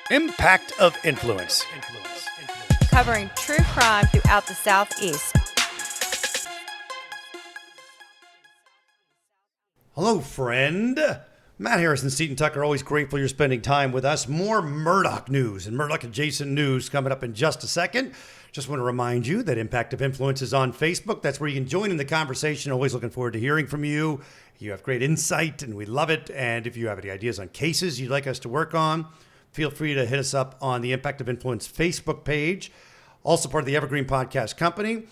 Impact of Influence. Covering true crime throughout the Southeast. Hello, friend. Matt Harrison, Seton Tucker, always grateful you're spending time with us. More Murdaugh news and Murdaugh-adjacent news coming up in just a second. Just want to remind you that Impact of Influence is on Facebook. That's where you can join in the conversation. Always looking forward to hearing from you. You have great insight, and we love it. And if you have any ideas on cases you'd like us to work on, feel free to hit us up on the Impact of Influence Facebook page. Also part of the Evergreen Podcast Company.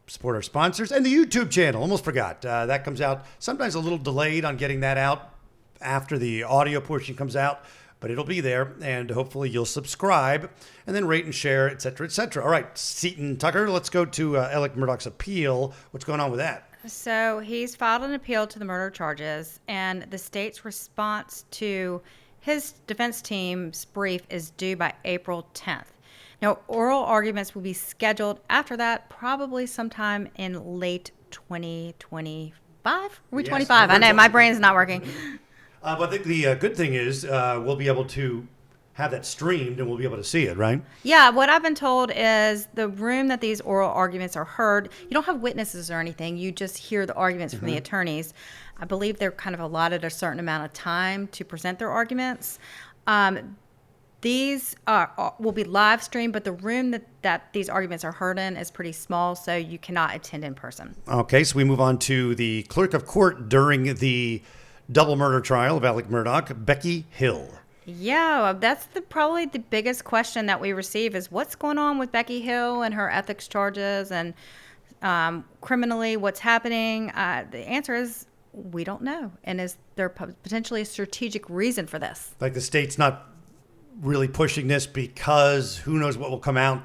Support our sponsors and the YouTube channel. Almost forgot. That comes out sometimes a little delayed on getting that out after the audio portion comes out, but it'll be there, and hopefully you'll subscribe and then rate and share, et cetera, et cetera. All right, Seton Tucker, let's go to Alec Murdaugh's appeal. What's going on with that? So he's filed an appeal to the murder charges, and the state's response to his defense team's brief is due by April 10th. Now, oral arguments will be scheduled after that, probably sometime in late 2025. Are we 25? I know, my brain's not working. But I think the good thing is we'll be able to have that streamed and we'll be able to see it, right? Yeah, what I've been told is the room that these oral arguments are heard, you don't have witnesses or anything. You just hear the arguments from the attorneys. I believe they're kind of allotted a certain amount of time to present their arguments. These will be live streamed, but the room that these arguments are heard in is pretty small, so you cannot attend in person. Okay, so we move on to the clerk of court during the double murder trial of Alec Murdaugh, Becky Hill. Yeah, that's probably the biggest question that we receive is what's going on with Becky Hill and her ethics charges and criminally what's happening. The answer is we don't know. And is there potentially a strategic reason for this? Like the state's not really pushing this because who knows what will come out.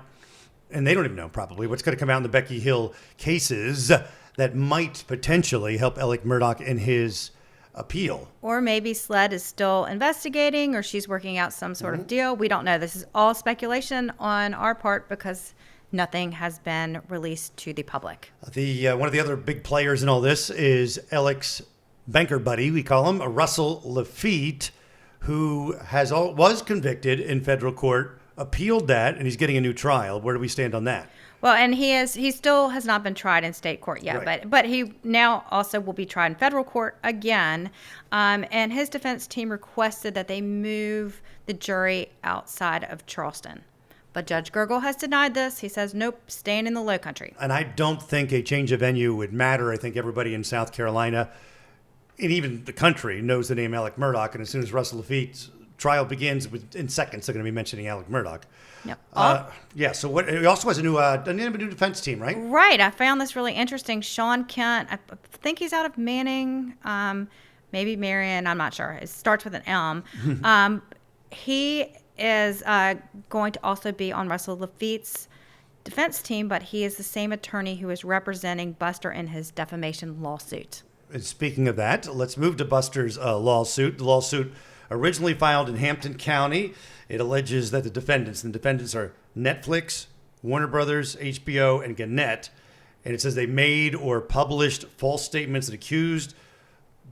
And they don't even know probably what's going to come out in the Becky Hill cases that might potentially help Alec Murdaugh in his appeal. Or maybe SLED is still investigating or she's working out some sort of deal. We don't know. This is all speculation on our part because nothing has been released to the public. One of the other big players in all this is Alec's banker buddy, we call him, Russell Laffitte, who was convicted in federal court, appealed that, and he's getting a new trial. Where do we stand on that? Well, and he still has not been tried in state court yet, right. but he now also will be tried in federal court again. And his defense team requested that they move the jury outside of Charleston. But Judge Gergel has denied this. He says, nope, staying in the low country. And I don't think a change of venue would matter. I think everybody in South Carolina and even the country knows the name Alec Murdaugh. And as soon as Russell Laffitte's trial begins, in seconds, they're going to be mentioning Alec Murdaugh. Yep. So he also has a new defense team, right? Right. I found this really interesting. Sean Kent, I think he's out of Manning, maybe Marion, I'm not sure. It starts with an M. He is going to also be on Russell Laffitte's defense team, but he is the same attorney who is representing Buster in his defamation lawsuit. And speaking of that, let's move to Buster's lawsuit. The lawsuit originally filed in Hampton County. It alleges that the defendants are Netflix, Warner Brothers, HBO, and Gannett. And it says they made or published false statements that accused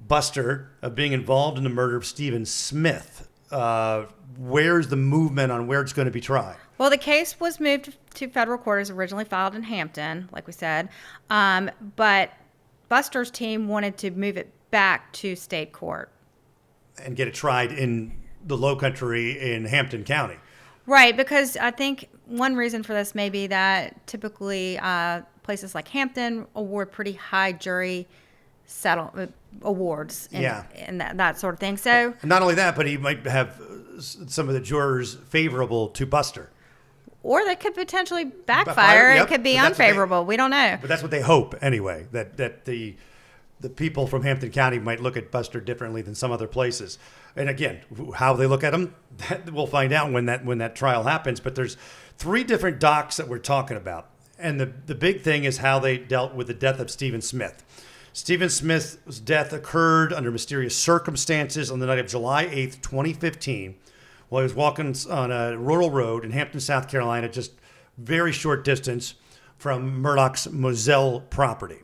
Buster of being involved in the murder of Stephen Smith. Where's the movement on where it's going to be tried? Well, the case was moved to federal court. It was originally filed in Hampton, like we said. But Buster's team wanted to move it back to state court. And get it tried in the low country in Hampton County. Right, because I think one reason for this may be that typically places like Hampton award pretty high jury awards and that sort of thing. So and not only that, but he might have some of the jurors favorable to Buster. Or they could potentially backfire. Yep. It could be unfavorable. We don't know. But that's what they hope anyway, that the people from Hampton County might look at Buster differently than some other places. And again, how they look at him, we'll find out when that trial happens. But there's 3 different docs that we're talking about. And the big thing is how they dealt with the death of Stephen Smith. Stephen Smith's death occurred under mysterious circumstances on the night of July 8th, 2015, while he was walking on a rural road in Hampton, South Carolina, just very short distance from Murdaugh's Moselle property.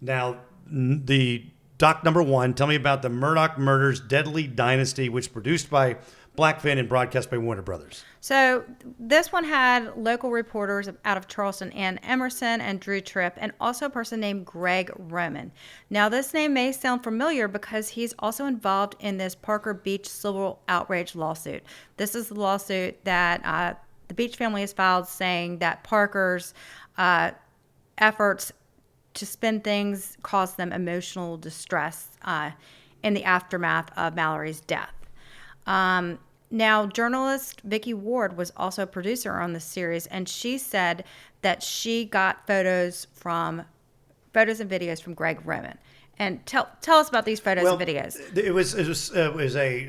Now, the doc number 1, tell me about the Murdaugh Murders Deadly Dynasty, which was produced by Blackfin and broadcast by Warner Brothers. So this one had local reporters out of Charleston, Ann Emerson and Drew Tripp, and also a person named Greg Roman. Now, this name may sound familiar because he's also involved in this Parker Beach civil outrage lawsuit. This is the lawsuit that the Beach family has filed saying that Parker's efforts to spin things caused them emotional distress in the aftermath of Mallory's death. Now, journalist Vicky Ward was also a producer on this series, and she said that she got photos and videos from Greg Roman. And tell us about these photos and videos. It was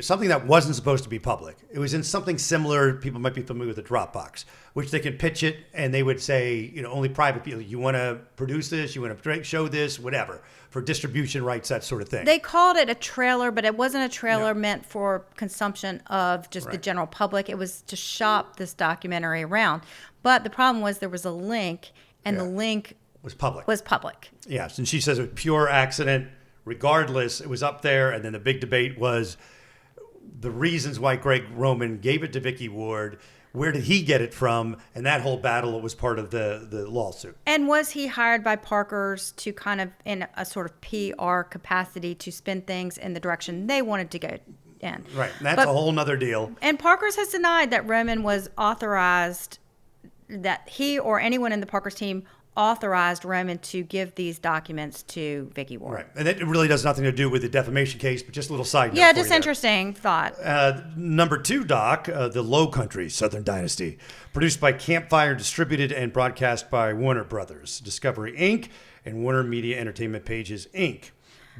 something that wasn't supposed to be public. It was in something similar. People might be familiar with the Dropbox, which they could pitch it, and they would say, only private people. You want to produce this, you want to show this, whatever, for distribution rights, that sort of thing. They called it a trailer, but it wasn't a trailer meant for consumption of just the general public. It was to shop this documentary around. But the problem was there was a link, and the link was public. Yes, and she says it was pure accident. Regardless, it was up there, and then the big debate was the reasons why Greg Roman gave it to Vicky Ward. Where did he get it from? And that whole battle was part of the lawsuit. And was he hired by Parker's to kind of in a sort of PR capacity to spin things in the direction they wanted to go in? Right, and that's a whole nother deal. And Parker's has denied that Roman was authorized, that he or anyone in the Parker's team authorized Roman to give these documents to Vicky Ward. Right. And it really does nothing to do with the defamation case, but just a little side note. Yeah, just interesting thought. Number 2 doc, The Low Country, Southern Dynasty, produced by Campfire, distributed and broadcast by Warner Brothers, Discovery Inc., and Warner Media Entertainment Pages, Inc.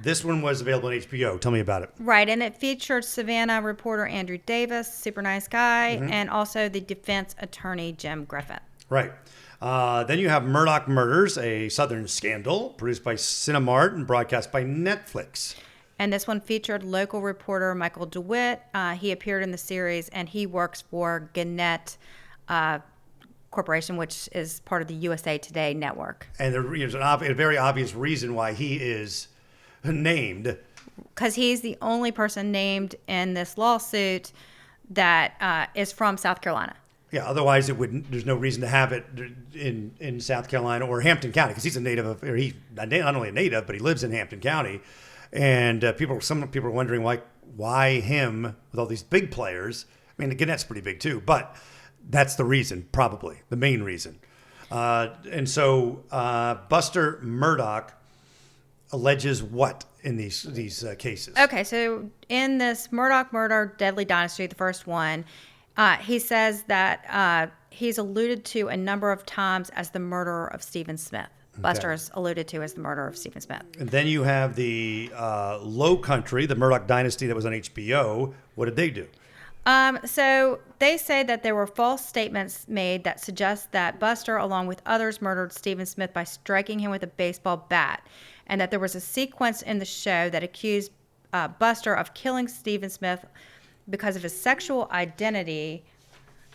This one was available on HBO. Tell me about it. Right, and it featured Savannah reporter Andrew Davis, super nice guy, and also the defense attorney Jim Griffin. Right. Then you have Murdaugh Murders, a Southern Scandal, produced by Cinemart and broadcast by Netflix. And this one featured local reporter Michael DeWitt. He appeared in the series, and he works for Gannett Corporation, which is part of the USA Today network. And there's a very obvious reason why he is named. Because he's the only person named in this lawsuit that is from South Carolina. Yeah, otherwise there's no reason to have it in South Carolina or Hampton County, because he's a native of, or he's not only a native, but he lives in Hampton County. And some people are wondering why him with all these big players. I mean, the Gannett's pretty big too, but that's the reason, probably the main reason. And so Buster Murdaugh alleges what in these cases? Okay, so in this Murdaugh Deadly Dynasty, the first one, he says that he's alluded to a number of times as the murderer of Stephen Smith. Okay. Buster is alluded to as the murderer of Stephen Smith. And then you have the Low Country, the Murdaugh Dynasty that was on HBO. What did they do? So they say that there were false statements made that suggest that Buster, along with others, murdered Stephen Smith by striking him with a baseball bat, and that there was a sequence in the show that accused Buster of killing Stephen Smith because of his sexual identity,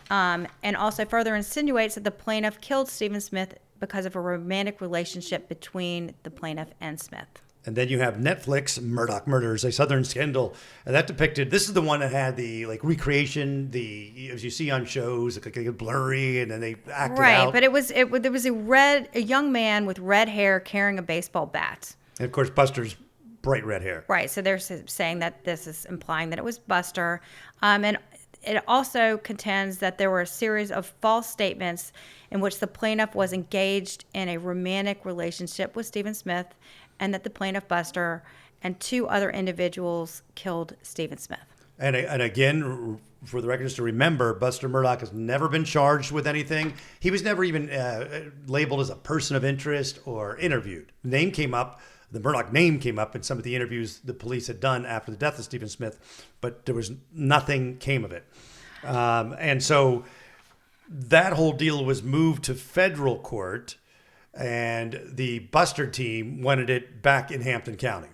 and also further insinuates that the plaintiff killed Stephen Smith because of a romantic relationship between the plaintiff and Smith. And then you have Netflix, Murdaugh Murders, a Southern Scandal, and that depicted. This is the one that had the recreation, as you see on shows, like blurry, and then they acted out. Right, but there was a young man with red hair carrying a baseball bat. And of course, Buster's bright red hair. Right, so they're saying that this is implying that it was Buster. And it also contends that there were a series of false statements in which the plaintiff was engaged in a romantic relationship with Stephen Smith, and that the plaintiff, Buster, and 2 other individuals killed Stephen Smith. And again, for the record, just to remember, Buster Murdaugh has never been charged with anything. He was never even labeled as a person of interest or interviewed. The Murdaugh name came up in some of the interviews the police had done after the death of Stephen Smith, but there was nothing came of it. And so that whole deal was moved to federal court, and the Buster team wanted it back in Hampton County.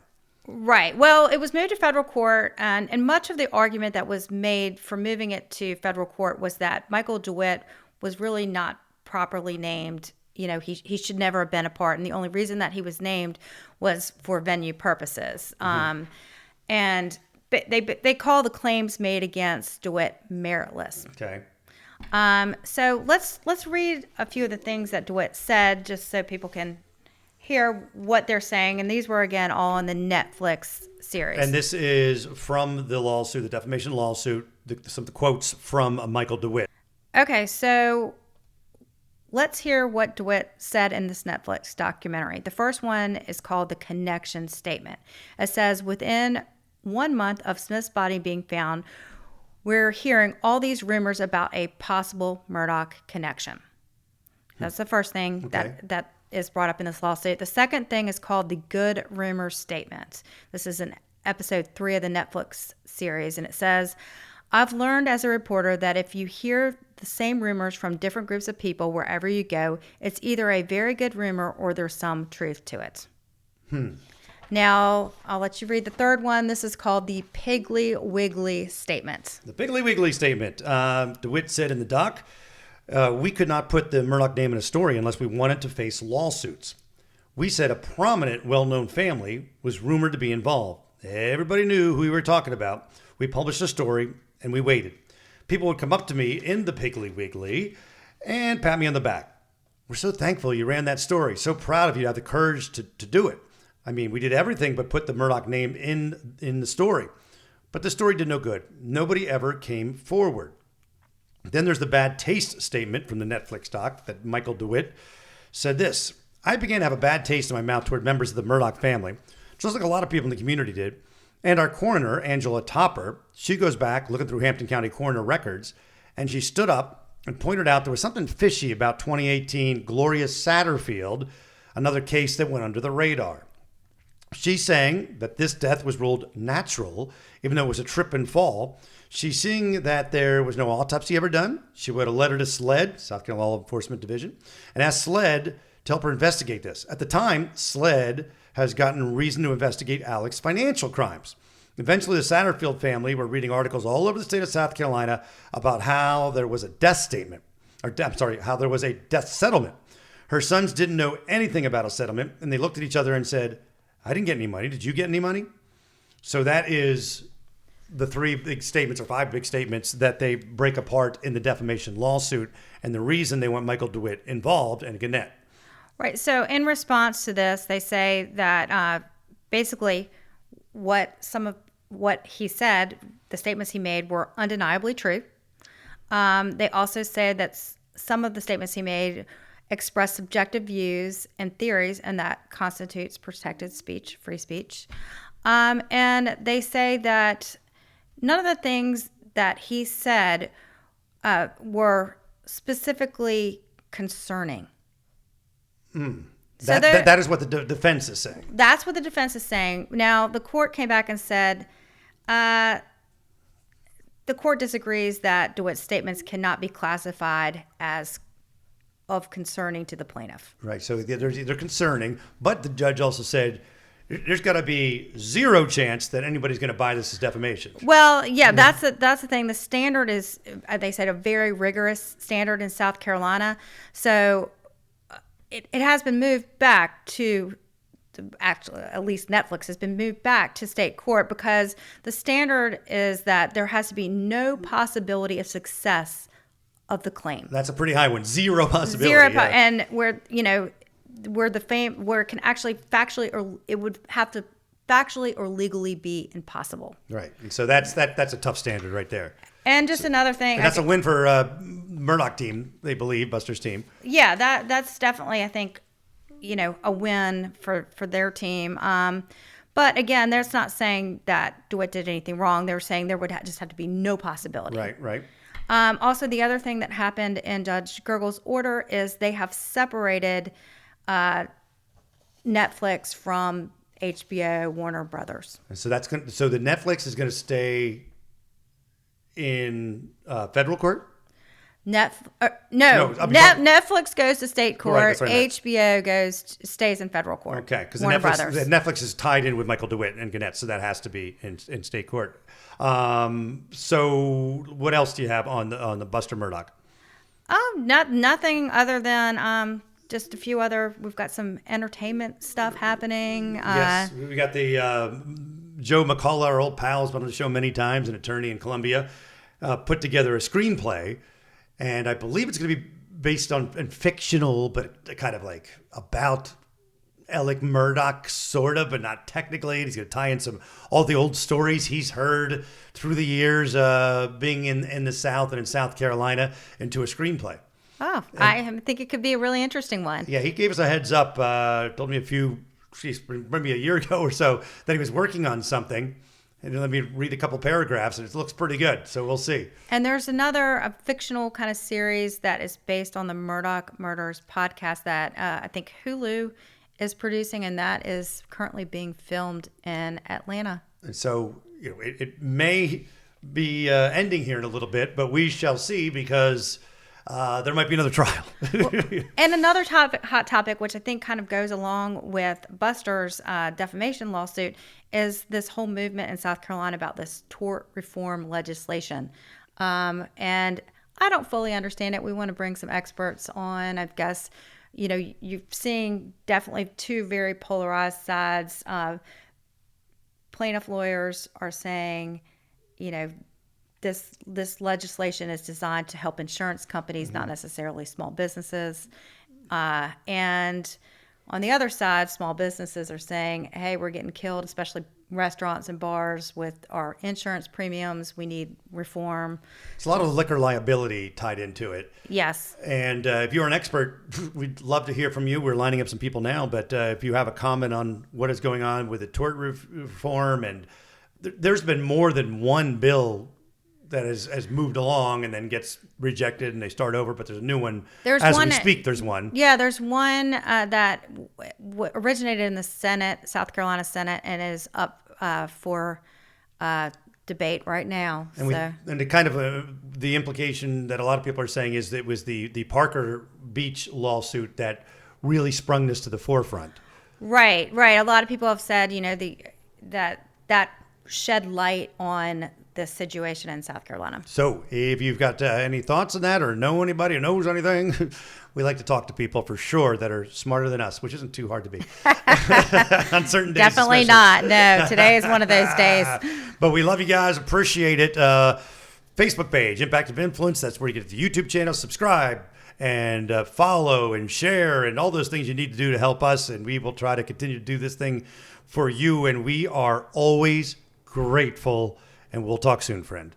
Right. Well, it was moved to federal court, and much of the argument that was made for moving it to federal court was that Michael DeWitt was really not properly named. He should never have been a part, and the only reason that he was named was for venue purposes. Mm-hmm. And they call the claims made against DeWitt meritless. Okay. So let's read a few of the things that DeWitt said, just so people can hear what they're saying. And these were, again, all in the Netflix series. And this is from the lawsuit, the defamation lawsuit, some of the quotes from Michael DeWitt. Okay, so let's hear what DeWitt said in this Netflix documentary. The first one is called The Connection Statement. It says, within 1 month of Smith's body being found, we're hearing all these rumors about a possible Murdaugh connection. That's the first thing that is brought up in this lawsuit. The second thing is called the Good Rumor Statement. This is in episode 3 of the Netflix series, and it says, I've learned as a reporter that if you hear the same rumors from different groups of people wherever you go, it's either a very good rumor or there's some truth to it. Now, I'll let you read the third one. This is called the Piggly Wiggly Statement. The Piggly Wiggly Statement. DeWitt said in the doc, we could not put the Murdaugh name in a story unless we wanted to face lawsuits. We said a prominent, well-known family was rumored to be involved. Everybody knew who we were talking about. We published a story, and we waited. People would come up to me in the Piggly Wiggly and pat me on the back. We're so thankful you ran that story. So proud of you to have the courage to do it. I mean, we did everything but put the Murdaugh name in the story. But the story did no good. Nobody ever came forward. Then there's the bad taste statement from the Netflix doc that Michael DeWitt said this. I began to have a bad taste in my mouth toward members of the Murdaugh family, just like a lot of people in the community did. And our coroner, Angela Topper, she goes back looking through Hampton County coroner records, and she stood up and pointed out there was something fishy about 2018 Gloria Satterfield, another case that went under the radar. She's saying that this death was ruled natural, even though it was a trip and fall. She's seeing that there was no autopsy ever done. She wrote a letter to SLED, South Carolina Law Enforcement Division, and asked SLED to help her investigate this. At the time, SLED has gotten reason to investigate Alec's financial crimes. Eventually, the Satterfield family were reading articles all over the state of South Carolina about how there was a death statement, how there was a death settlement. Her sons didn't know anything about a settlement, and they looked at each other and said, I didn't get any money. Did you get any money? So that is the 3 big statements or 5 big statements that they break apart in the defamation lawsuit, and the reason they want Michael DeWitt involved and Gannett. Right. So in response to this, they say that basically some of what he said, the statements he made, were undeniably true. They also said that some of the statements he made express subjective views and theories, and that constitutes protected speech, free speech. And they say that none of the things that he said were specifically concerning. That is what the defense is saying. That's what the defense is saying. Now, the court came back and said the court disagrees that DeWitt's statements cannot be classified as of concerning to the plaintiff. Right. So they're concerning, but the judge also said there's got to be zero chance that anybody's going to buy this as defamation. Well, yeah, that's the thing. The standard is, they said, a very rigorous standard in South Carolina. So it has been moved back to actually, at least Netflix has been moved back to state court because the standard is that there has to be no possibility of success of the claim. That's a pretty high one. Zero possibility. And where it can actually factually, or it would have to factually or legally be impossible. Right. And so that's a tough standard right there. And just another thing. And that's a win for Murdaugh team, they believe, Buster's team. Yeah, that's definitely, I think, a win for their team. But again, that's not saying that DeWitt did anything wrong. They're saying there would just have to be no possibility. Right. Also, the other thing that happened in Judge Gergel's order is they have separated Netflix from HBO, Warner Brothers. And so so the Netflix is going to stay in federal court? Netflix goes to state court. Right, HBO stays in federal court. Okay, because Netflix is tied in with Michael DeWitt and Gannett, so that has to be in state court. So what else do you have on the Buster Murdaugh? Nothing other than just a few other. We've got some entertainment stuff happening. Yes, we got the Joe McCullough, our old pals, been on the show many times, an attorney in Columbia, put together a screenplay. And I believe it's going to be based on and fictional, but kind of like about Alec Murdaugh, sort of, but not technically. He's going to tie in all the old stories he's heard through the years being in the South and in South Carolina into a screenplay. Oh, I think it could be a really interesting one. Yeah, he gave us a heads up, told me maybe a year ago or so, that he was working on something. And let me read a couple paragraphs, and it looks pretty good. So we'll see. And there's a fictional kind of series that is based on the Murdaugh podcast that I think Hulu is producing, and that is currently being filmed in Atlanta. And so, it may be ending here in a little bit, but we shall see, because there might be another trial. And another hot topic, which I think kind of goes along with Buster's defamation lawsuit, is this whole movement in South Carolina about this tort reform legislation. And I don't fully understand it. We want to bring some experts on. I guess, you're seeing definitely two very polarized sides. Plaintiff lawyers are saying, this legislation is designed to help insurance companies, not necessarily small businesses. And on the other side, small businesses are saying, hey, we're getting killed, especially restaurants and bars, with our insurance premiums. We need reform. It's a lot of liquor liability tied into it. Yes. And if you're an expert, we'd love to hear from you. We're lining up some people now, but if you have a comment on what is going on with the tort reform, and there's been more than one bill that has moved along and then gets rejected and they start over, but there's a new one. There's one. Yeah, there's one that originated in the Senate, South Carolina Senate, and is up for debate right now. And the implication that a lot of people are saying is that it was the Parker Beach lawsuit that really sprung this to the forefront. Right. A lot of people have said, that shed light on this situation in South Carolina. So if you've got any thoughts on that, or know anybody who knows anything, we like to talk to people for sure that are smarter than us, which isn't too hard to be on certain days. Definitely not. No, today is one of those days. But we love you guys. Appreciate it. Facebook page, Impact of Influence. That's where you get the YouTube channel. Subscribe and follow and share and all those things you need to do to help us. And we will try to continue to do this thing for you. And we are always grateful. And we'll talk soon, friend.